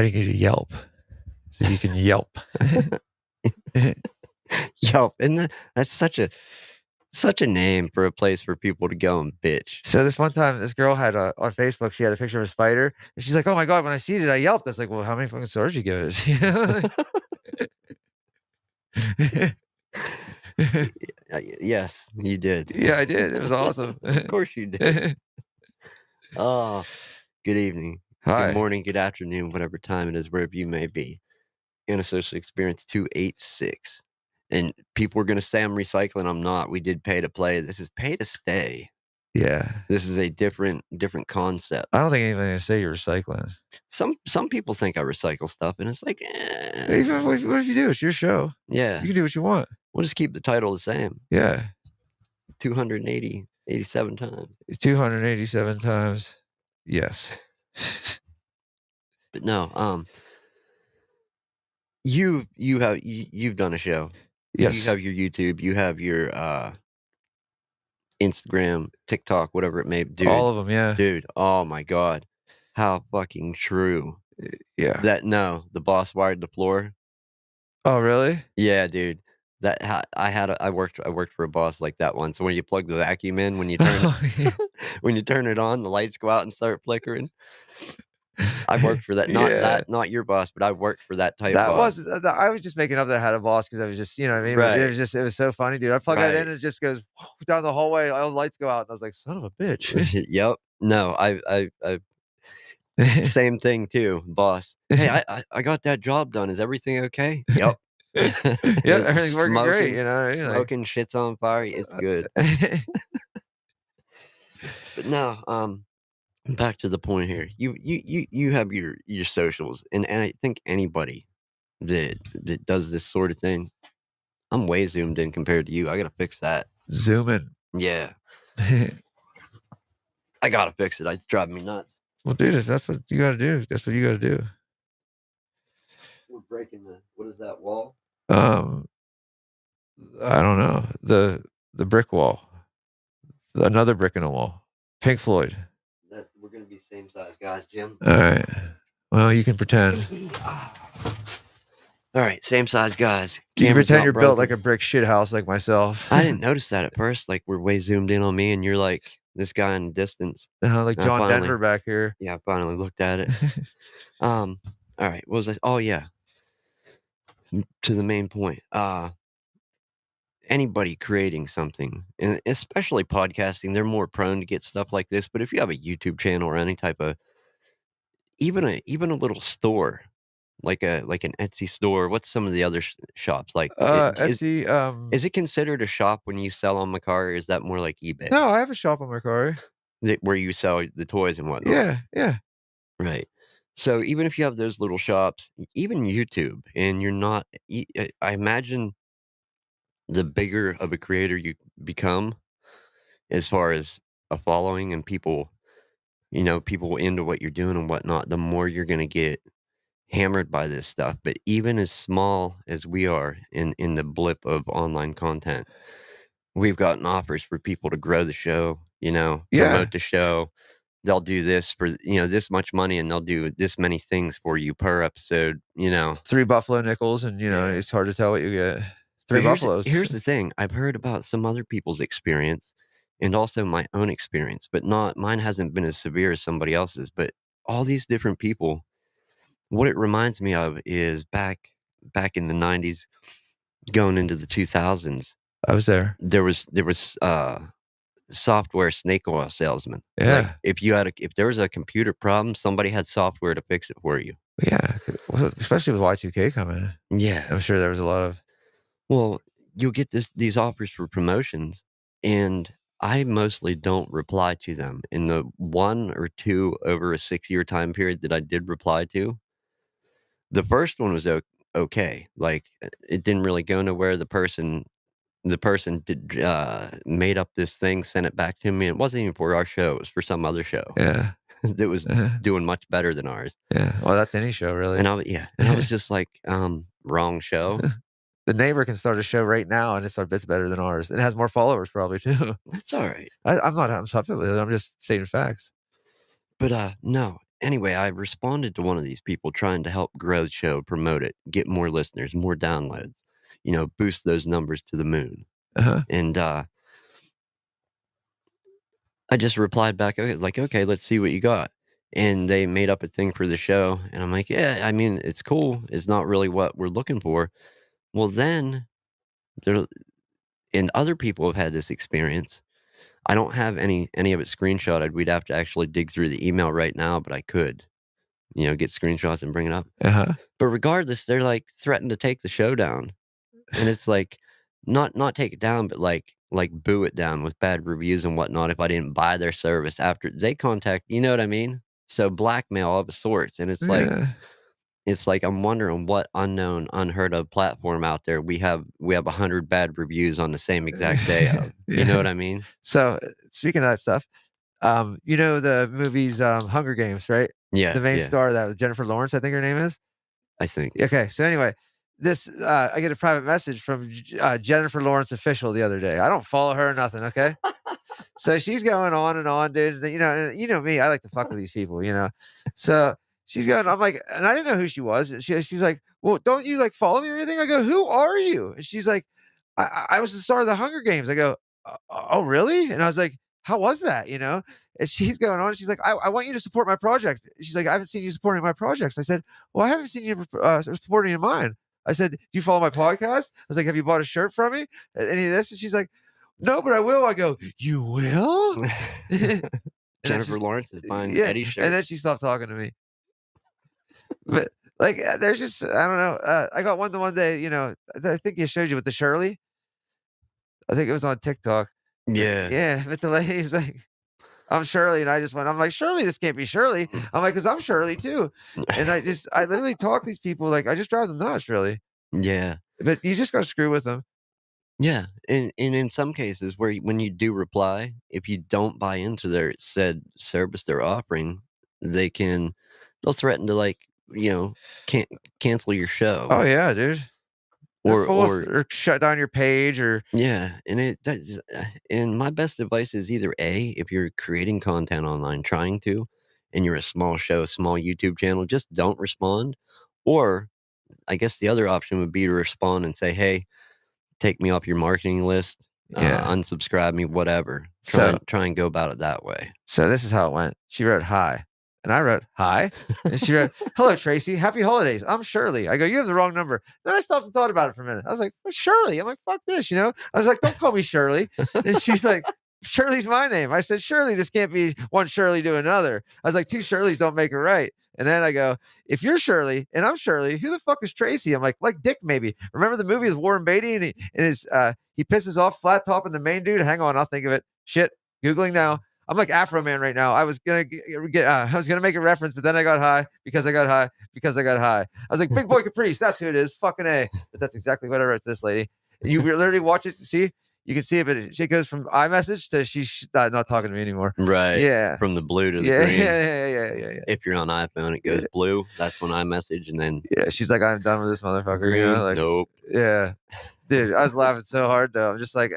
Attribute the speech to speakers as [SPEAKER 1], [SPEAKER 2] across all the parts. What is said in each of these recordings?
[SPEAKER 1] adding you to Yelp so you can Yelp.
[SPEAKER 2] Yelp, and that's such a name for a place for people to go and bitch.
[SPEAKER 1] So this one time, this girl had on Facebook, she had a picture of a spider, and she's like, "Oh my god, when I see it, I yelped." I was like, "Well, how many fucking stars you give us?"
[SPEAKER 2] Yes, you did.
[SPEAKER 1] Yeah, I did. It was awesome.
[SPEAKER 2] Of course you did. Oh, good evening,
[SPEAKER 1] Hi.
[SPEAKER 2] good morning, good afternoon, whatever time it is, wherever you may be. Antisocial Experience 286. And people are going to say I'm recycling. I'm not. We did pay to play. This is pay to stay.
[SPEAKER 1] Yeah.
[SPEAKER 2] This is a different concept.
[SPEAKER 1] I don't think anybody's gonna say you're recycling.
[SPEAKER 2] Some people think I recycle stuff, and it's like,
[SPEAKER 1] Even what if you do? It's your show.
[SPEAKER 2] Yeah.
[SPEAKER 1] You can do what you want.
[SPEAKER 2] We'll just keep the title the same.
[SPEAKER 1] Yeah.
[SPEAKER 2] 287 times.
[SPEAKER 1] 287 times. Yes.
[SPEAKER 2] But no, you've done a show.
[SPEAKER 1] Yes.
[SPEAKER 2] You have your YouTube, you have your Instagram, TikTok, whatever it may be. Dude,
[SPEAKER 1] all of them, yeah.
[SPEAKER 2] Dude, oh my god. How fucking true.
[SPEAKER 1] Yeah.
[SPEAKER 2] The boss wired the floor.
[SPEAKER 1] Oh, really?
[SPEAKER 2] Yeah, dude. I worked for a boss like that once. So when you plug the vacuum in, when you turn when you turn it on, the lights go out and start flickering. I worked for that. Not your boss, but I worked for that type.
[SPEAKER 1] I was just making up that I had a boss because I was just, you know what I mean?
[SPEAKER 2] Right.
[SPEAKER 1] It was so funny, dude. I plug that in and it just goes down the hallway, all the lights go out, and I was like, son of a bitch.
[SPEAKER 2] Yep. No, I same thing too, boss. Hey, I got that job done. Is everything okay? Yep.
[SPEAKER 1] Yeah, everything's working great, you know.
[SPEAKER 2] Smoking, shit's on fire. It's good. But no, back to the point here. You have your socials, and I think anybody that does this sort of thing, I'm way zoomed in compared to you. I gotta fix that.
[SPEAKER 1] Zoom in.
[SPEAKER 2] Yeah. I gotta fix it. It's driving me nuts.
[SPEAKER 1] Well, dude, if that's what you gotta do, that's what you gotta do.
[SPEAKER 2] We're breaking what is that wall?
[SPEAKER 1] I don't know. The brick wall. Another brick in a wall. Pink Floyd.
[SPEAKER 2] We're gonna be same size guys, Jim.
[SPEAKER 1] All right. Well, you can pretend.
[SPEAKER 2] All right, same size guys.
[SPEAKER 1] You can pretend you're built like a brick shit house like myself.
[SPEAKER 2] I didn't notice that at first. Like, we're way zoomed in on me, and you're like this guy in the distance.
[SPEAKER 1] Like John Denver back here.
[SPEAKER 2] Yeah, I finally looked at it. All right. What was I? Oh, yeah. To the main point. Anybody creating something, and especially podcasting, they're more prone to get stuff like this. But if you have a YouTube channel or any type of even a little store, like an Etsy store, what's some of the other shops like?
[SPEAKER 1] Etsy.
[SPEAKER 2] Is it considered a shop when you sell on my car, or is that more like eBay?
[SPEAKER 1] No, I have a shop on my car.
[SPEAKER 2] Where you sell the toys and whatnot.
[SPEAKER 1] Yeah, yeah.
[SPEAKER 2] Right. So even if you have those little shops, even YouTube, and you're not, I imagine the bigger of a creator you become, as far as a following and people, people into what you're doing and whatnot, the more you're going to get hammered by this stuff. But even as small as we are in the blip of online content, we've gotten offers for people to grow the show, promote the show. They'll do this for, this much money, and they'll do this many things for you per episode,
[SPEAKER 1] 3 buffalo nickels, and, it's hard to tell what you get. 3 buffaloes.
[SPEAKER 2] Here's the thing. I've heard about some other people's experience and also my own experience, but mine hasn't been as severe as somebody else's. But all these different people, what it reminds me of is back in the 90s, going into the 2000s.
[SPEAKER 1] I was there.
[SPEAKER 2] There was software snake oil salesman.
[SPEAKER 1] Yeah.
[SPEAKER 2] Like if there was a computer problem, somebody had software to fix it for you.
[SPEAKER 1] Yeah, especially with Y2K coming.
[SPEAKER 2] Yeah,
[SPEAKER 1] I'm sure there was a lot of.
[SPEAKER 2] Well, you'll get these offers for promotions, and I mostly don't reply to them. In the 1 or 2 over a 6-year time period that I did reply to, the first one was okay. Like, it didn't really go nowhere. The person did made up this thing, sent it back to me. It wasn't even for our show. It was for some other show.
[SPEAKER 1] Yeah.
[SPEAKER 2] That was doing much better than ours.
[SPEAKER 1] Yeah. Well, that's any show, really.
[SPEAKER 2] And I was just like, wrong show.
[SPEAKER 1] The neighbor can start a show right now, and it's better than ours. It has more followers, probably, too.
[SPEAKER 2] That's all right.
[SPEAKER 1] I'm not upset with it. I'm just stating facts.
[SPEAKER 2] But no, anyway, I responded to one of these people trying to help grow the show, promote it, get more listeners, more downloads, boost those numbers to the moon.
[SPEAKER 1] Uh-huh.
[SPEAKER 2] And I just replied back, okay, like, okay, let's see what you got. And they made up a thing for the show. And I'm like, yeah, I mean, it's cool. It's not really what we're looking for. Well, then there, and other people have had this experience. I don't have any of it screenshotted. We'd have to actually dig through the email right now, but I could, get screenshots and bring it up.
[SPEAKER 1] Uh-huh.
[SPEAKER 2] But regardless, they're like threatened to take the show down. And it's like not take it down, but like boo it down with bad reviews and whatnot if I didn't buy their service after they contact, you know what I mean? So blackmail of sorts. And
[SPEAKER 1] Yeah.
[SPEAKER 2] it's like I'm wondering what unknown, unheard of platform out there we have 100 bad reviews on the same exact day of. You know
[SPEAKER 1] Yeah.
[SPEAKER 2] what I mean?
[SPEAKER 1] So, speaking of that stuff, you know the movies, Hunger Games, right? The
[SPEAKER 2] Yeah,
[SPEAKER 1] main
[SPEAKER 2] yeah,
[SPEAKER 1] star of that was Jennifer Lawrence, I think her name is?
[SPEAKER 2] I think.
[SPEAKER 1] Okay, so anyway, this, I get a private message from Jennifer Lawrence official the other day. I don't follow her or nothing, okay? So she's going on and on, dude. And you know me, I like to fuck with these people, you know. So she's going, I'm like, and I didn't know who she was. And she's like, well, don't you like follow me or anything? I go, who are you? And she's like, I was the star of the Hunger Games. I go, oh, really? And I was like, how was that? You know? And she's going on. She's like, I want you to support my project. She's like, I haven't seen you supporting my projects. I said, well, I haven't seen you supporting mine. I said, do you follow my podcast? I was like, have you bought a shirt from me? Any of this? And she's like, no, but I will. I go, you will? And then
[SPEAKER 2] Jennifer
[SPEAKER 1] she's
[SPEAKER 2] Lawrence is buying
[SPEAKER 1] yeah,
[SPEAKER 2] Eddie's
[SPEAKER 1] and then
[SPEAKER 2] shirts.
[SPEAKER 1] she stopped talking to me. But, like, there's just I don't know, I got one the one day, I think you showed you with the Shirley. I think it was on TikTok. But
[SPEAKER 2] Yeah.
[SPEAKER 1] yeah, but the lady's like, "I'm Shirley," and I'm like, "Surely this can't be Shirley." I'm like, "'Cause I'm Shirley too." And I literally talk these people, like, I just drive them nuts, really.
[SPEAKER 2] Yeah.
[SPEAKER 1] But you just gotta screw with them.
[SPEAKER 2] Yeah, and in some cases where when you do reply, if you don't buy into their said service they're offering, they'll threaten to like, can cancel your show
[SPEAKER 1] Oh, yeah, dude. They're
[SPEAKER 2] or
[SPEAKER 1] full of
[SPEAKER 2] or
[SPEAKER 1] or shut down your page or
[SPEAKER 2] yeah, and it does. And my best advice is either A, if you're creating content online, trying to, and you're a small show, small YouTube channel, just don't respond. Or I guess the other option would be to respond and say, hey, take me off your marketing list,
[SPEAKER 1] yeah.
[SPEAKER 2] unsubscribe me, whatever.
[SPEAKER 1] So
[SPEAKER 2] Try and go about it that way.
[SPEAKER 1] So this is how it went. She wrote hi, and I wrote hi, and she wrote, "Hello, Tracy. Happy holidays. I'm Shirley." I go, "You have the wrong number." Then I stopped and thought about it for a minute. I was like, "Well, Shirley." I'm like, "Fuck this," you know. I was like, "Don't call me Shirley." And she's like, "Shirley's my name." I said, "Surely this can't be one Shirley to another." I was like, "Two Shirleys don't make it right." And then I go, "If you're Shirley and I'm Shirley, who the fuck is Tracy?" I'm like Dick maybe. Remember the movie with Warren Beatty he pisses off flat top and the main dude. Hang on, I'll think of it. Shit, googling now. I'm like Afro Man right now. I was gonna I was gonna make a reference, but then I got high because I got high because I got high. I was like, Big Boy Caprice, that's who it is. Fucking A. But that's exactly what I wrote to this lady. And you literally watch it, see? You can see it, but she goes from iMessage to she's not talking to me anymore.
[SPEAKER 2] Right.
[SPEAKER 1] Yeah.
[SPEAKER 2] From the blue to the
[SPEAKER 1] Yeah,
[SPEAKER 2] green.
[SPEAKER 1] yeah.
[SPEAKER 2] If you're on iPhone, it goes blue. That's when I message, and then
[SPEAKER 1] Yeah, she's like, I'm done with this motherfucker.
[SPEAKER 2] green.
[SPEAKER 1] You know, like,
[SPEAKER 2] Nope.
[SPEAKER 1] yeah, dude, I was laughing so hard though. I'm just like,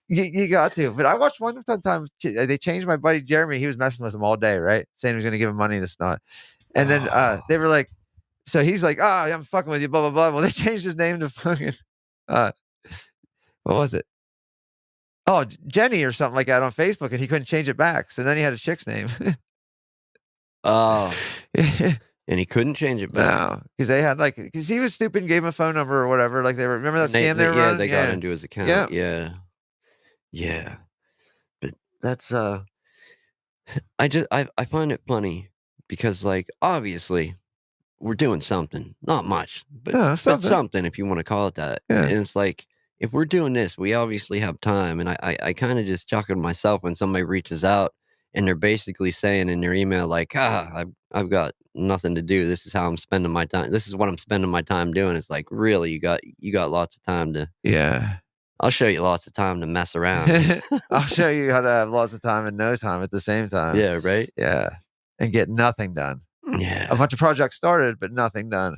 [SPEAKER 1] you got to. But I watched one time. They changed my buddy Jeremy. He was messing with him all day, right? Saying he was going to give him money. This not. And then
[SPEAKER 2] Oh.
[SPEAKER 1] they were like, so he's like, I'm fucking with you, blah blah blah. Well, they changed his name to fucking, uh, what was it? Oh, Jenny or something like that on Facebook, and he couldn't change it back. So then he had a chick's name.
[SPEAKER 2] Oh. And he couldn't change it back.
[SPEAKER 1] No, because they had because he was stupid and gave him a phone number or whatever. Like they were, remember that
[SPEAKER 2] And
[SPEAKER 1] scam they were running?
[SPEAKER 2] they got into his account.
[SPEAKER 1] Yeah.
[SPEAKER 2] Yeah. Yeah. But that's I find it funny because like obviously we're doing something, not much, but
[SPEAKER 1] No, something.
[SPEAKER 2] something if you want to call it that.
[SPEAKER 1] Yeah.
[SPEAKER 2] And it's like if we're doing this, we obviously have time. And I kind of just chuckle to myself when somebody reaches out and they're basically saying in their email like, I've got nothing to do. This is how I'm spending my time. This is what I'm spending my time doing. It's like really you got lots of time to.
[SPEAKER 1] Yeah.
[SPEAKER 2] I'll show you lots of time to mess around.
[SPEAKER 1] I'll show you how to have lots of time and no time at the same time.
[SPEAKER 2] Yeah, right?
[SPEAKER 1] Yeah. And get nothing done.
[SPEAKER 2] Yeah.
[SPEAKER 1] A bunch of projects started, but nothing done.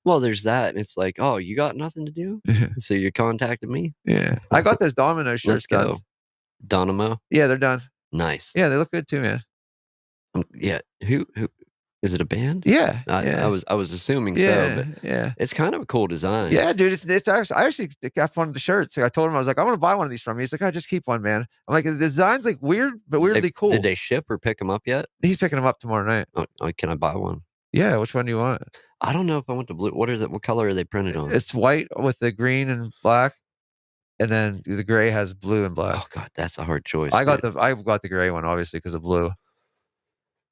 [SPEAKER 2] Well, there's that. And it's like, oh, you got nothing to do? So you're contacting me?
[SPEAKER 1] Yeah. I got those Domino shirts
[SPEAKER 2] Let's go.
[SPEAKER 1] done.
[SPEAKER 2] Dynamo?
[SPEAKER 1] Yeah, they're done.
[SPEAKER 2] Nice.
[SPEAKER 1] Yeah, they look good too, man.
[SPEAKER 2] Yeah, who is it a band?
[SPEAKER 1] Yeah,
[SPEAKER 2] I
[SPEAKER 1] yeah,
[SPEAKER 2] was assuming so,
[SPEAKER 1] yeah,
[SPEAKER 2] but
[SPEAKER 1] yeah.
[SPEAKER 2] it's kind of a cool design.
[SPEAKER 1] Yeah, dude, it's actually I actually got one of the shirts. I told him, I was like, "I wanna buy one of these from you." He's like, "Oh, just keep one, man." I'm like, "The design's, like, weird, but weirdly
[SPEAKER 2] Did
[SPEAKER 1] cool."
[SPEAKER 2] they ship or pick them up yet?
[SPEAKER 1] He's picking them up tomorrow night.
[SPEAKER 2] Can I buy one?
[SPEAKER 1] Yeah, which one do you want?
[SPEAKER 2] I don't know if I want the blue. What is it? What color are they printed on?
[SPEAKER 1] It's white with the green and black, and then the gray has blue and black.
[SPEAKER 2] Oh god, that's a hard choice, dude.
[SPEAKER 1] I got the gray one, obviously, because of blue.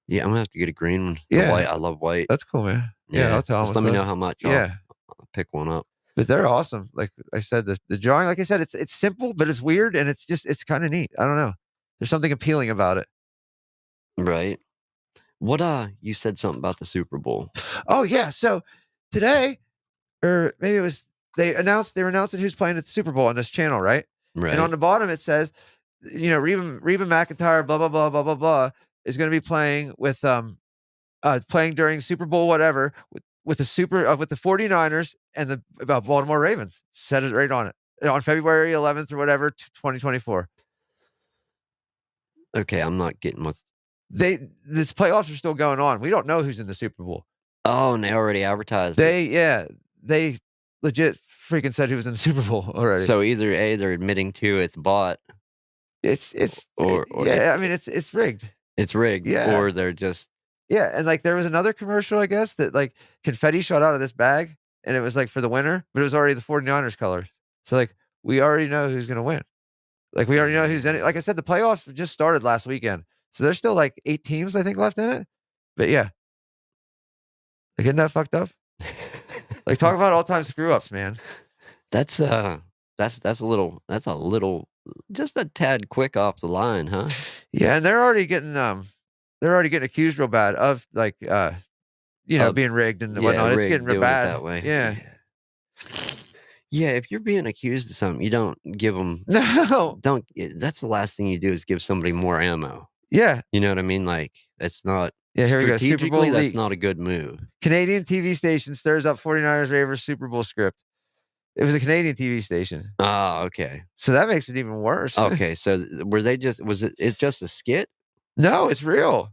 [SPEAKER 2] Yeah, I'm gonna have to get a green one. The
[SPEAKER 1] Yeah,
[SPEAKER 2] white, I love white.
[SPEAKER 1] that's cool, man. Yeah,
[SPEAKER 2] Yeah,
[SPEAKER 1] I'll tell him
[SPEAKER 2] just
[SPEAKER 1] what's
[SPEAKER 2] let me
[SPEAKER 1] up.
[SPEAKER 2] know how much.
[SPEAKER 1] Yeah,
[SPEAKER 2] I'll pick one up.
[SPEAKER 1] but they're awesome. Like I said, the drawing, like I said, it's simple, but it's weird, and it's kinda neat. I don't know. There's something appealing about it.
[SPEAKER 2] Right. What, you said something about the Super Bowl,
[SPEAKER 1] Oh, yeah, so today, or maybe it was they were announcing who's playing at the Super Bowl on this channel, right? And on
[SPEAKER 2] right?
[SPEAKER 1] the bottom it says, Reba McEntire, blah, blah, blah, blah, blah, blah, is gonna be playing with, playing during Super Bowl whatever with the 49ers and the Baltimore Ravens. Said it right on it. On February 11th or whatever, 2024.
[SPEAKER 2] Okay, I'm not getting what.
[SPEAKER 1] This playoffs are still going on. We don't know who's in the Super Bowl.
[SPEAKER 2] Oh, and they already advertised it.
[SPEAKER 1] Yeah, they legit freaking said who was in the Super Bowl already.
[SPEAKER 2] So either A, they're admitting to it's bought or
[SPEAKER 1] Yeah, I mean, it's rigged.
[SPEAKER 2] it's rigged,
[SPEAKER 1] Yeah.
[SPEAKER 2] or they're just
[SPEAKER 1] Yeah, and, like, there was another commercial, I guess, that, like, confetti shot out of this bag, and it was, like, for the winner, but it was already the 49ers colors. So, like, we already know who's gonna win. Like, we already know who's in it. Like I said, the playoffs just started last weekend, so there's still, like, 8 teams, I think, left in it. But, yeah. Like, isn't that fucked up? Like, talk about all-time screw-ups, man.
[SPEAKER 2] that's, that's a little just a tad quick off the line, huh?
[SPEAKER 1] Yeah, and they're already getting accused real bad of, like,
[SPEAKER 2] Uh,
[SPEAKER 1] being rigged and
[SPEAKER 2] yeah,
[SPEAKER 1] whatnot. It's
[SPEAKER 2] rigged,
[SPEAKER 1] getting real
[SPEAKER 2] doing it
[SPEAKER 1] bad.
[SPEAKER 2] that way.
[SPEAKER 1] Yeah.
[SPEAKER 2] Yeah. Yeah, if you're being accused of something, you don't give them.
[SPEAKER 1] No.
[SPEAKER 2] That's the last thing you do is give somebody more ammo.
[SPEAKER 1] Yeah.
[SPEAKER 2] You know what I mean? Like, that's not
[SPEAKER 1] Yeah, here we go. Super Bowl
[SPEAKER 2] strategically, that's
[SPEAKER 1] leak.
[SPEAKER 2] not a good move.
[SPEAKER 1] Canadian TV station stirs up 49ers Ravens Super Bowl script. It was a Canadian TV station.
[SPEAKER 2] Ah, okay.
[SPEAKER 1] So that makes it even worse.
[SPEAKER 2] Okay, so were they just was it just a skit?
[SPEAKER 1] No, it's real.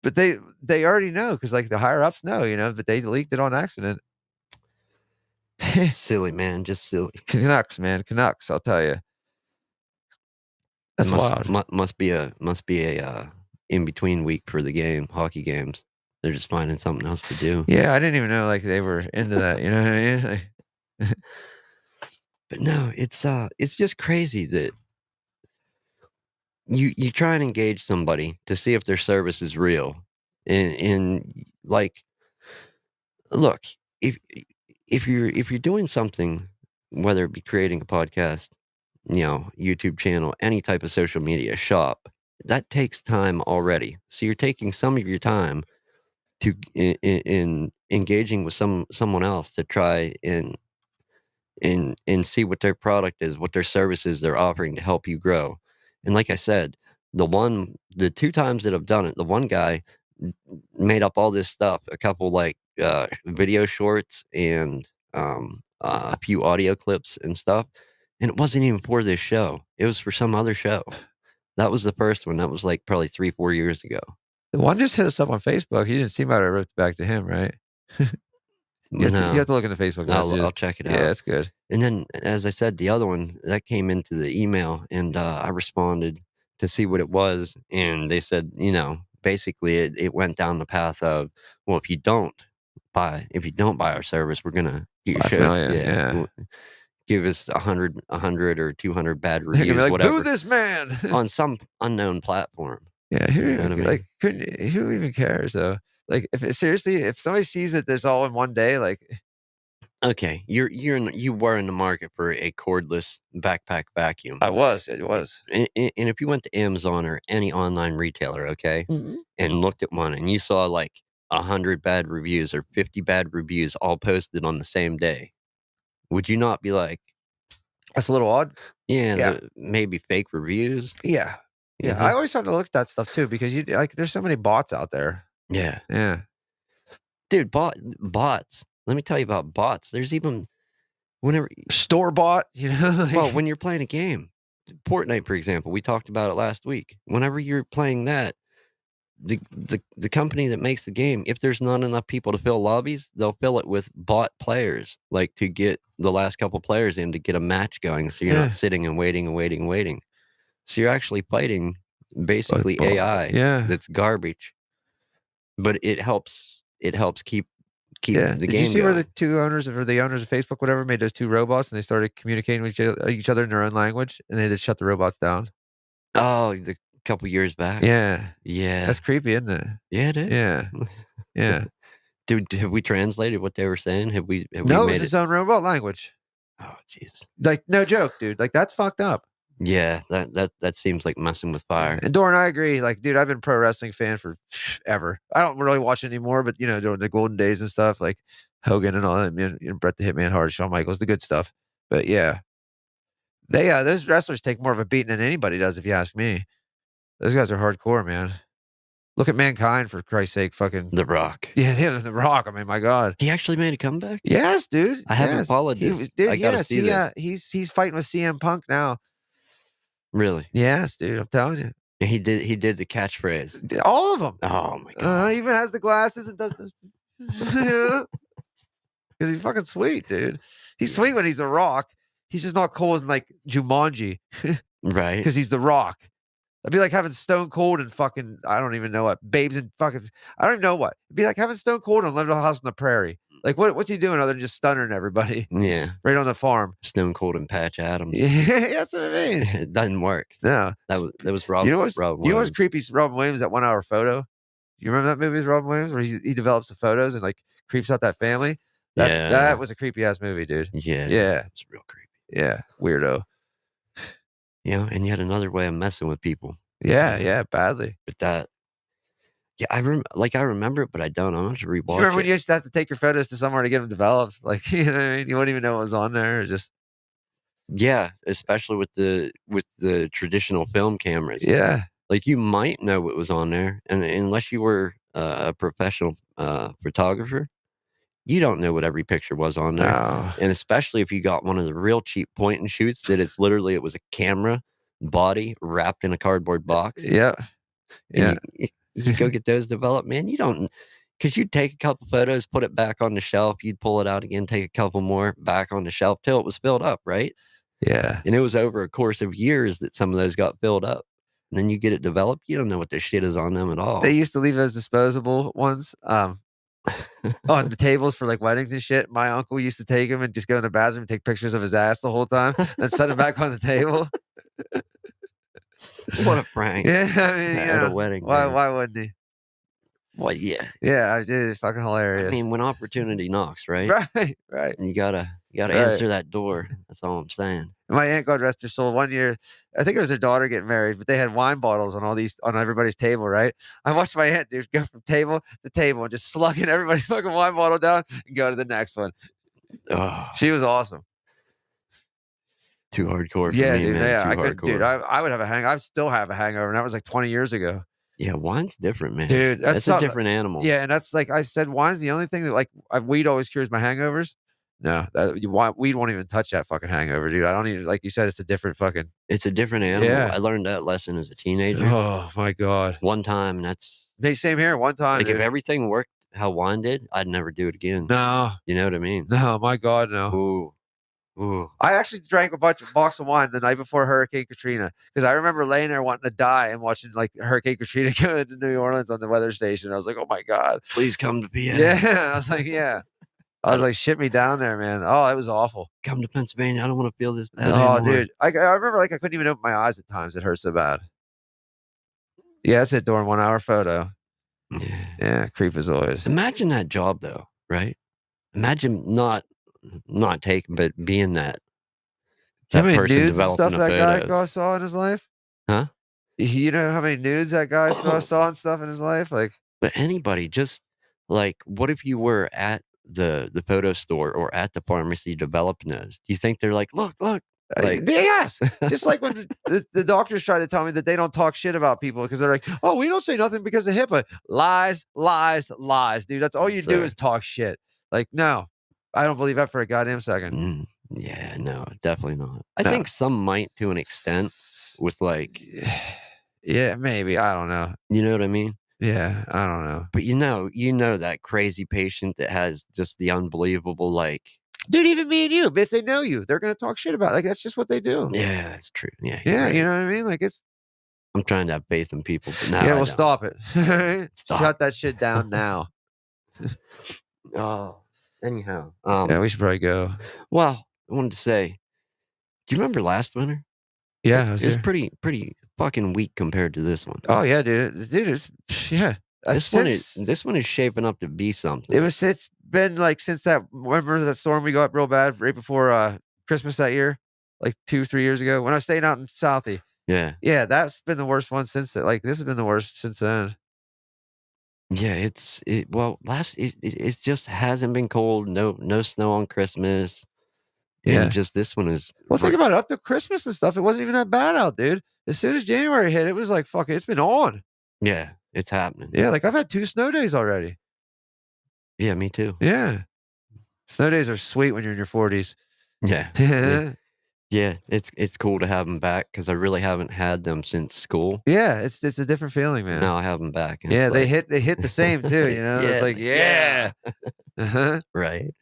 [SPEAKER 1] But they already know because, like, the higher ups know, but they leaked it on accident.
[SPEAKER 2] Silly, man, just silly.
[SPEAKER 1] Canucks, man. Canucks, I'll tell you. That's wild.
[SPEAKER 2] Must be a, in between week for the hockey games. They're just finding something else to do.
[SPEAKER 1] Yeah, I didn't even know, like, they were into that, you know what I mean? Like,
[SPEAKER 2] But no, it's just crazy that you try and engage somebody to see if their service is real. And like, look, if if you're doing something, whether it be creating a podcast, YouTube channel, any type of social media shop, that takes time already. So you're taking some of your time to in engaging with someone else to try and see what their product is, what their services they're offering to help you grow. And like I said, the 2 times that I've done it, the one guy made up all this stuff, a couple like video shorts and a few audio clips and stuff. And it wasn't even for this show. It was for some other show. That was the first one. That was like probably 3, 4 years ago.
[SPEAKER 1] the one just hit us up on Facebook. You didn't see my I wrote back to him, right? You
[SPEAKER 2] No,
[SPEAKER 1] have to look into Facebook messages.
[SPEAKER 2] I'll check it out.
[SPEAKER 1] Yeah, it's good.
[SPEAKER 2] And then, as I said, the other one that came into the email, and I responded to see what it was, and they said, basically, it went down the path of, well, if you don't buy our service, we're gonna get your
[SPEAKER 1] 5
[SPEAKER 2] show,
[SPEAKER 1] million, yeah.
[SPEAKER 2] give us 100 or 200 bad
[SPEAKER 1] They're gonna be
[SPEAKER 2] reviews,
[SPEAKER 1] like, "Boo
[SPEAKER 2] whatever,
[SPEAKER 1] this man."
[SPEAKER 2] on some unknown platform.
[SPEAKER 1] Yeah,
[SPEAKER 2] You know what I mean?
[SPEAKER 1] who even cares though? Like, if somebody sees that there's all in one day, like,
[SPEAKER 2] Okay, you were in the market for a cordless backpack vacuum.
[SPEAKER 1] it was.
[SPEAKER 2] And if you went to Amazon or any online retailer, okay,
[SPEAKER 1] Mhm.
[SPEAKER 2] and looked at one and you saw like 100 bad reviews or 50 bad reviews all posted on the same day, would you not be like,
[SPEAKER 1] That's a little odd.
[SPEAKER 2] yeah,
[SPEAKER 1] Yeah.
[SPEAKER 2] maybe fake reviews?
[SPEAKER 1] Yeah. Yeah, I always try to look at that stuff too because there's so many bots out there.
[SPEAKER 2] Yeah.
[SPEAKER 1] Yeah.
[SPEAKER 2] Dude, bots. Let me tell you about bots. There's even whenever,
[SPEAKER 1] Store bought,
[SPEAKER 2] well, when you're playing a game, Fortnite, for example, we talked about it last week. Whenever you're playing that, the company that makes the game, if there's not enough people to fill lobbies, they'll fill it with bot players, like, to get the last couple players in to get a match going, so you're not
[SPEAKER 1] Yeah.
[SPEAKER 2] sitting and waiting and waiting and waiting. So you're actually fighting basically
[SPEAKER 1] But
[SPEAKER 2] AI
[SPEAKER 1] yeah.
[SPEAKER 2] that's garbage, but it helps keep
[SPEAKER 1] Yeah.
[SPEAKER 2] the
[SPEAKER 1] Did you
[SPEAKER 2] game
[SPEAKER 1] see where the
[SPEAKER 2] going.
[SPEAKER 1] 2 owners or the owners of Facebook, whatever, made those 2 robots and they started communicating with each other in their own language and they just shut the robots down?
[SPEAKER 2] Oh, the couple years back.
[SPEAKER 1] Yeah.
[SPEAKER 2] Yeah.
[SPEAKER 1] That's creepy, isn't it?
[SPEAKER 2] Yeah, it is.
[SPEAKER 1] Yeah. Yeah.
[SPEAKER 2] Dude, have we translated what they were saying? Have we
[SPEAKER 1] No, it was
[SPEAKER 2] made it?
[SPEAKER 1] his own robot language.
[SPEAKER 2] Oh, jeez.
[SPEAKER 1] Like, no joke, dude. Like, that's fucked up.
[SPEAKER 2] Yeah, that seems like messing with fire.
[SPEAKER 1] And Doran, I agree. Like, dude, I've been a pro wrestling fan for ever. I don't really watch it anymore, but during the golden days and stuff, like Hogan and all that, Bret the Hitman Hart, Shawn Michaels, the good stuff. But yeah, those wrestlers take more of a beating than anybody does, if you ask me. Those guys are hardcore, man. Look at Mankind, for Christ's sake, fucking
[SPEAKER 2] The Rock.
[SPEAKER 1] yeah, The Rock. I mean, my God.
[SPEAKER 2] He actually made a comeback?
[SPEAKER 1] Yes, dude.
[SPEAKER 2] I haven't
[SPEAKER 1] Yes.
[SPEAKER 2] followed
[SPEAKER 1] He
[SPEAKER 2] this.
[SPEAKER 1] was, dude.
[SPEAKER 2] I gotta
[SPEAKER 1] Yes,
[SPEAKER 2] see this.
[SPEAKER 1] he's fighting with CM Punk now.
[SPEAKER 2] Really?
[SPEAKER 1] Yes, dude. I'm telling you.
[SPEAKER 2] And he did the catchphrase.
[SPEAKER 1] All of them.
[SPEAKER 2] Oh my god.
[SPEAKER 1] He even has the glasses and does this. Because he's fucking sweet, dude. He's
[SPEAKER 2] Yeah.
[SPEAKER 1] sweet when he's The Rock. He's just not cool as like Jumanji
[SPEAKER 2] Right.
[SPEAKER 1] because he's The Rock. It'd be like having Stone Cold and fucking, I don't even know what, Babes and fucking, I don't even know what. It'd be like having Stone Cold and Little House on the Prairie. Like, what's he doing other than just stunning everybody
[SPEAKER 2] Yeah.
[SPEAKER 1] right on the farm?
[SPEAKER 2] Stone Cold and Patch Adams.
[SPEAKER 1] Yeah, that's what I mean.
[SPEAKER 2] It doesn't work.
[SPEAKER 1] No.
[SPEAKER 2] That was Rob.
[SPEAKER 1] Do you know what's,
[SPEAKER 2] Rob
[SPEAKER 1] do you know what's
[SPEAKER 2] Williams.
[SPEAKER 1] creepy? Robin Williams, that 1 hour photo. You remember that movie with Robin Williams where he develops the photos and like creeps out that family?
[SPEAKER 2] Yeah.
[SPEAKER 1] That was a creepy ass movie, dude.
[SPEAKER 2] Yeah.
[SPEAKER 1] Yeah.
[SPEAKER 2] It's real creepy.
[SPEAKER 1] Yeah. Weirdo.
[SPEAKER 2] And yet another way of messing with people.
[SPEAKER 1] Yeah, badly.
[SPEAKER 2] With that. Yeah, I remember it, but I don't. I'm gonna have to
[SPEAKER 1] Do you
[SPEAKER 2] rewatch
[SPEAKER 1] remember when
[SPEAKER 2] it.
[SPEAKER 1] you used to have to take your photos to somewhere to get them developed? Like, you know what I mean? You wouldn't even know what was on there. Or just
[SPEAKER 2] Yeah, especially with the traditional film cameras.
[SPEAKER 1] yeah.
[SPEAKER 2] Like, you might know what was on there, and unless you were a professional photographer, you don't know what every picture was on there.
[SPEAKER 1] No.
[SPEAKER 2] And especially if you got one of the real cheap point and shoots that it was a camera body wrapped in a cardboard box.
[SPEAKER 1] Yeah. Yeah.
[SPEAKER 2] And you go get those developed, man. You don't, because you'd take a couple photos, put it back on the shelf, you'd pull it out again, take a couple more back on the shelf till it was filled up, right?
[SPEAKER 1] Yeah.
[SPEAKER 2] And it was over a course of years that some of those got filled up. And then you get it developed, you don't know what the shit is on them at all.
[SPEAKER 1] They used to leave those disposable ones on the tables for like weddings and shit. My uncle used to take them and just go in the bathroom and take pictures of his ass the whole time and set it back on the table.
[SPEAKER 2] What a prank.
[SPEAKER 1] Yeah, I mean,
[SPEAKER 2] At a wedding.
[SPEAKER 1] Why?
[SPEAKER 2] Man.
[SPEAKER 1] Why wouldn't he?
[SPEAKER 2] Well, yeah.
[SPEAKER 1] Yeah, it's fucking hilarious.
[SPEAKER 2] I mean, when opportunity knocks, right?
[SPEAKER 1] Right.
[SPEAKER 2] And you gotta
[SPEAKER 1] Right.
[SPEAKER 2] answer that door. That's all I'm saying.
[SPEAKER 1] My aunt, God rest her soul, one year, I think it was her daughter getting married, but they had wine bottles on everybody's table, right? I watched my aunt, dude, go from table to table and just slugging everybody's fucking wine bottle down and go to the next one.
[SPEAKER 2] Oh,
[SPEAKER 1] She was awesome.
[SPEAKER 2] too hardcore for
[SPEAKER 1] Yeah,
[SPEAKER 2] me,
[SPEAKER 1] dude.
[SPEAKER 2] man.
[SPEAKER 1] Yeah,
[SPEAKER 2] Too
[SPEAKER 1] I could,
[SPEAKER 2] hardcore.
[SPEAKER 1] dude. I would have a I still have a hangover, and that was like 20 years ago.
[SPEAKER 2] Yeah, wine's different, man.
[SPEAKER 1] Dude,
[SPEAKER 2] that's a different animal.
[SPEAKER 1] Yeah, and that's like I said, wine's the only thing that like weed always cures my hangovers. No, weed won't even touch that fucking hangover, dude. I don't even, like you said, it's a different fucking.
[SPEAKER 2] It's a different animal.
[SPEAKER 1] Yeah.
[SPEAKER 2] I learned that lesson as a teenager.
[SPEAKER 1] Oh my God.
[SPEAKER 2] One time, and that's
[SPEAKER 1] Same here. One time,
[SPEAKER 2] like,
[SPEAKER 1] dude.
[SPEAKER 2] if everything worked how wine did, I'd never do it again.
[SPEAKER 1] No,
[SPEAKER 2] You know what I mean?
[SPEAKER 1] no, my God, no.
[SPEAKER 2] Ooh. Ooh.
[SPEAKER 1] I actually drank a box of wine the night before Hurricane Katrina because I remember laying there wanting to die and watching like Hurricane Katrina go into New Orleans on the weather station. I was like, oh my God.
[SPEAKER 2] Please come to PA.
[SPEAKER 1] Yeah. I was like, yeah. I was like, shit me down there, man. Oh, it was awful.
[SPEAKER 2] Come to Pennsylvania. I don't want to feel this bad
[SPEAKER 1] Oh,
[SPEAKER 2] anymore.
[SPEAKER 1] dude. I remember like I couldn't even open my eyes at times. It hurt so bad. Yeah, that's it, during 1 hour photo.
[SPEAKER 2] Yeah.
[SPEAKER 1] Yeah, creep as always.
[SPEAKER 2] Imagine that job, though, right? Imagine not taking, but being that.
[SPEAKER 1] How many
[SPEAKER 2] person
[SPEAKER 1] nudes and stuff
[SPEAKER 2] developing the
[SPEAKER 1] that guy
[SPEAKER 2] photos.
[SPEAKER 1] saw in his life?
[SPEAKER 2] Huh?
[SPEAKER 1] You know how many nudes that guy saw and stuff in his life? Like,
[SPEAKER 2] But anybody, just like, what if you were at the photo store or at the pharmacy developing those? Do you think they're like, look? Like,
[SPEAKER 1] yes. Just like when the doctors try to tell me that they don't talk shit about people because they're like, oh, we don't say nothing because of HIPAA. Lies, lies, lies, dude. That's all you do is talk shit. Like, no, I don't believe that for a goddamn second.
[SPEAKER 2] Yeah, no, definitely not. I
[SPEAKER 1] No.
[SPEAKER 2] think some might to an extent with like,
[SPEAKER 1] Yeah, maybe. I don't know.
[SPEAKER 2] you know what I mean?
[SPEAKER 1] Yeah, I don't know.
[SPEAKER 2] But you know that crazy patient that has just the unbelievable, like
[SPEAKER 1] Dude, even me and you, if they know you, they're gonna talk shit about like, that's just what they do.
[SPEAKER 2] yeah, that's true. Yeah, you're
[SPEAKER 1] Yeah, you
[SPEAKER 2] right.
[SPEAKER 1] know what I mean? Like, it's
[SPEAKER 2] I'm trying to have faith in people, but no,
[SPEAKER 1] yeah,
[SPEAKER 2] I
[SPEAKER 1] well,
[SPEAKER 2] don't.
[SPEAKER 1] stop it.
[SPEAKER 2] Stop.
[SPEAKER 1] Shut that shit down now.
[SPEAKER 2] Oh, anyhow,
[SPEAKER 1] Yeah, we should probably go.
[SPEAKER 2] well, I wanted to say, do you remember last winter?
[SPEAKER 1] Yeah, I was
[SPEAKER 2] It was
[SPEAKER 1] here.
[SPEAKER 2] pretty fucking weak compared to this one.
[SPEAKER 1] Oh, yeah, dude, it's yeah. Since
[SPEAKER 2] This one is shaping up to be
[SPEAKER 1] it
[SPEAKER 2] something.
[SPEAKER 1] was it's been, like, since that remember that storm we got real bad right before, Christmas that year? Like, 2, 3 years ago when I was staying out in Southie.
[SPEAKER 2] Yeah.
[SPEAKER 1] Yeah, that's been the worst one since then, like, this has been the worst since then.
[SPEAKER 2] Yeah, well, last it just hasn't been cold, no snow on Christmas, and
[SPEAKER 1] Yeah.
[SPEAKER 2] just this one is
[SPEAKER 1] Well, think
[SPEAKER 2] right.
[SPEAKER 1] about it, up to Christmas and stuff, it wasn't even that bad out, dude. As soon as January hit, it was like, "Fuck it, it's been on."
[SPEAKER 2] Yeah, it's happening.
[SPEAKER 1] Yeah, like, I've had 2 snow days already.
[SPEAKER 2] Yeah, me too.
[SPEAKER 1] Yeah. Snow days are sweet when you're in your 40s.
[SPEAKER 2] Yeah. Yeah, yeah, it's cool to have them back because I really haven't had them since school.
[SPEAKER 1] Yeah, it's a different feeling,
[SPEAKER 2] And
[SPEAKER 1] man.
[SPEAKER 2] now I have them back, and
[SPEAKER 1] Yeah,
[SPEAKER 2] it's
[SPEAKER 1] they
[SPEAKER 2] like
[SPEAKER 1] hit they hit the same too, you know? It's
[SPEAKER 2] yeah,
[SPEAKER 1] like,
[SPEAKER 2] like, yeah.
[SPEAKER 1] "Yeah." Uh-huh.
[SPEAKER 2] Right.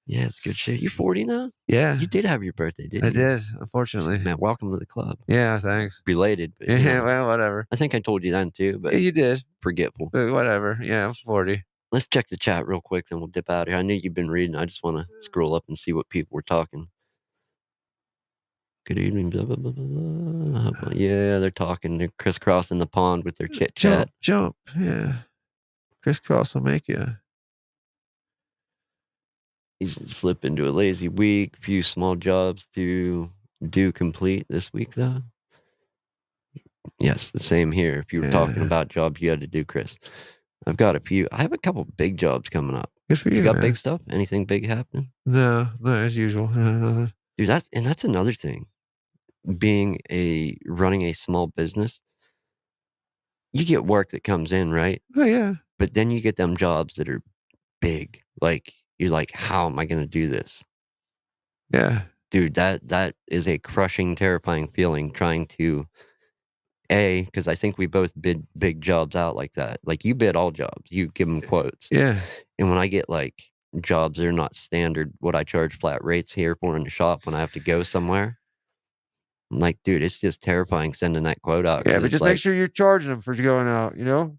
[SPEAKER 2] Yeah, it's good shit. You're 40 now?
[SPEAKER 1] Yeah,
[SPEAKER 2] You did have your birthday,
[SPEAKER 1] I
[SPEAKER 2] didn't you?
[SPEAKER 1] did, unfortunately.
[SPEAKER 2] Man, welcome to the club.
[SPEAKER 1] Yeah, thanks.
[SPEAKER 2] Belated, but,
[SPEAKER 1] Yeah, well, whatever.
[SPEAKER 2] I think I told you then too,
[SPEAKER 1] Yeah,
[SPEAKER 2] but
[SPEAKER 1] you did,
[SPEAKER 2] forgetful.
[SPEAKER 1] but whatever. Yeah, I'm 40.
[SPEAKER 2] Let's check the chat real quick, then we'll dip out here. I knew you've been reading. I just wanna scroll up and see what people were talking. Good evening, blah, blah, blah, blah, blah. Yeah, they're talking. They're crisscrossing the pond with their chit chat.
[SPEAKER 1] Jump, yeah. Crisscross will make you.
[SPEAKER 2] He's slip into a lazy week. Few small jobs to do complete this week, though. Yes, the same here. If you were talking
[SPEAKER 1] Yeah.
[SPEAKER 2] about jobs you had to do, Chris, I've got a few. I have a couple big jobs coming up.
[SPEAKER 1] Good for
[SPEAKER 2] You
[SPEAKER 1] you,
[SPEAKER 2] got
[SPEAKER 1] man.
[SPEAKER 2] big stuff? Anything big happening?
[SPEAKER 1] No, no, as usual. Nothing.
[SPEAKER 2] Dude, that's another thing. Being running a small business, you get work that comes in, right?
[SPEAKER 1] Oh, yeah.
[SPEAKER 2] But then you get them jobs that are big. Like, you're like, "How am I gonna do this?"
[SPEAKER 1] Yeah.
[SPEAKER 2] Dude, that is a crushing, terrifying feeling trying to because I think we both bid big jobs out like that. Like, you bid all jobs, you give them quotes.
[SPEAKER 1] Yeah.
[SPEAKER 2] And when I get, like, jobs that are not standard what I charge flat rates here for in the shop when I have to go somewhere, I'm like, "Dude, it's just terrifying sending that quote out
[SPEAKER 1] Yeah,
[SPEAKER 2] because
[SPEAKER 1] but
[SPEAKER 2] it's
[SPEAKER 1] just make
[SPEAKER 2] like."
[SPEAKER 1] sure you're charging them for going out, you know?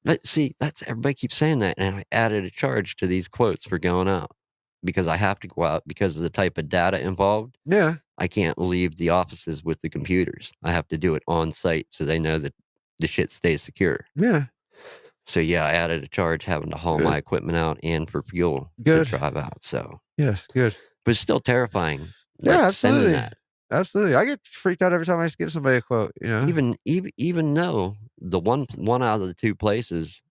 [SPEAKER 2] But see, that's everybody keeps saying that, and I added a charge to these quotes for going out because I have to go out because of the type of data involved.
[SPEAKER 1] Yeah.
[SPEAKER 2] I can't leave the offices with the computers. I have to do it on site so they know that the shit stays secure.
[SPEAKER 1] Yeah.
[SPEAKER 2] So, yeah, I added a charge having to haul my
[SPEAKER 1] Good.
[SPEAKER 2] equipment out and for fuel to
[SPEAKER 1] Good.
[SPEAKER 2] drive out, so
[SPEAKER 1] Yes, good.
[SPEAKER 2] but it's still terrifying,
[SPEAKER 1] Yeah,
[SPEAKER 2] like, sending
[SPEAKER 1] absolutely.
[SPEAKER 2] that.
[SPEAKER 1] Absolutely. I get freaked out every time I give somebody a quote, you know?
[SPEAKER 2] Even though the one out of the 2 places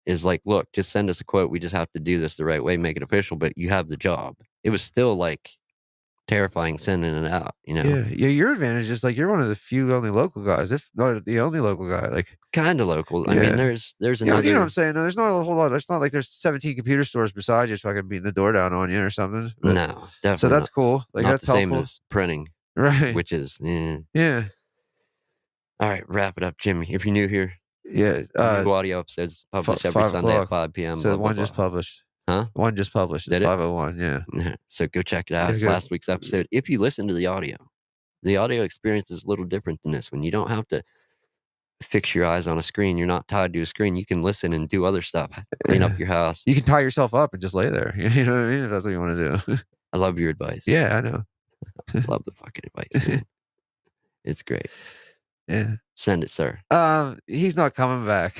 [SPEAKER 2] is like, "Look, just send us a quote. We just have to do this the right way, make it official, but you have the job." It was still, like, terrifying sending it out, you know?
[SPEAKER 1] Yeah. Yeah, your advantage is, like, you're one of the few only local guys, if not the only local guy, like
[SPEAKER 2] Kinda local. I mean,
[SPEAKER 1] yeah.
[SPEAKER 2] there's
[SPEAKER 1] You know what I'm
[SPEAKER 2] another.
[SPEAKER 1] saying? No, there's not a whole lot it's not like there's 17 computer stores beside you fucking beating the door down on you or something, but
[SPEAKER 2] No,
[SPEAKER 1] so
[SPEAKER 2] definitely
[SPEAKER 1] that's
[SPEAKER 2] not.
[SPEAKER 1] cool, like,
[SPEAKER 2] Not
[SPEAKER 1] that's
[SPEAKER 2] the same
[SPEAKER 1] helpful.
[SPEAKER 2] as printing,
[SPEAKER 1] Right.
[SPEAKER 2] which is,
[SPEAKER 1] Yeah.
[SPEAKER 2] Alright, wrap it up, Jimmy. If you're new here,
[SPEAKER 1] Yeah,
[SPEAKER 2] new audio episodes published every
[SPEAKER 1] 5
[SPEAKER 2] Sunday at
[SPEAKER 1] o'clock.
[SPEAKER 2] 5 PM,
[SPEAKER 1] So
[SPEAKER 2] blah, blah,
[SPEAKER 1] one just
[SPEAKER 2] blah.
[SPEAKER 1] published.
[SPEAKER 2] Huh?
[SPEAKER 1] One just published. It's
[SPEAKER 2] Did it?
[SPEAKER 1] 5:01, yeah.
[SPEAKER 2] So go check it out.
[SPEAKER 1] Yeah,
[SPEAKER 2] It's
[SPEAKER 1] good.
[SPEAKER 2] last week's episode. If you listen to the audio experience is a little different than this one. You don't have to fix your eyes on a screen. You're not tied to a screen. You can listen and do other stuff. Clean up
[SPEAKER 1] Yeah.
[SPEAKER 2] your house.
[SPEAKER 1] You can tie yourself up and just lay there, you know what I mean, if that's what you wanna do.
[SPEAKER 2] I love your advice.
[SPEAKER 1] Yeah, I know.
[SPEAKER 2] Love the fucking advice, man. It's great.
[SPEAKER 1] Yeah.
[SPEAKER 2] Send it, sir.
[SPEAKER 1] He's not coming back.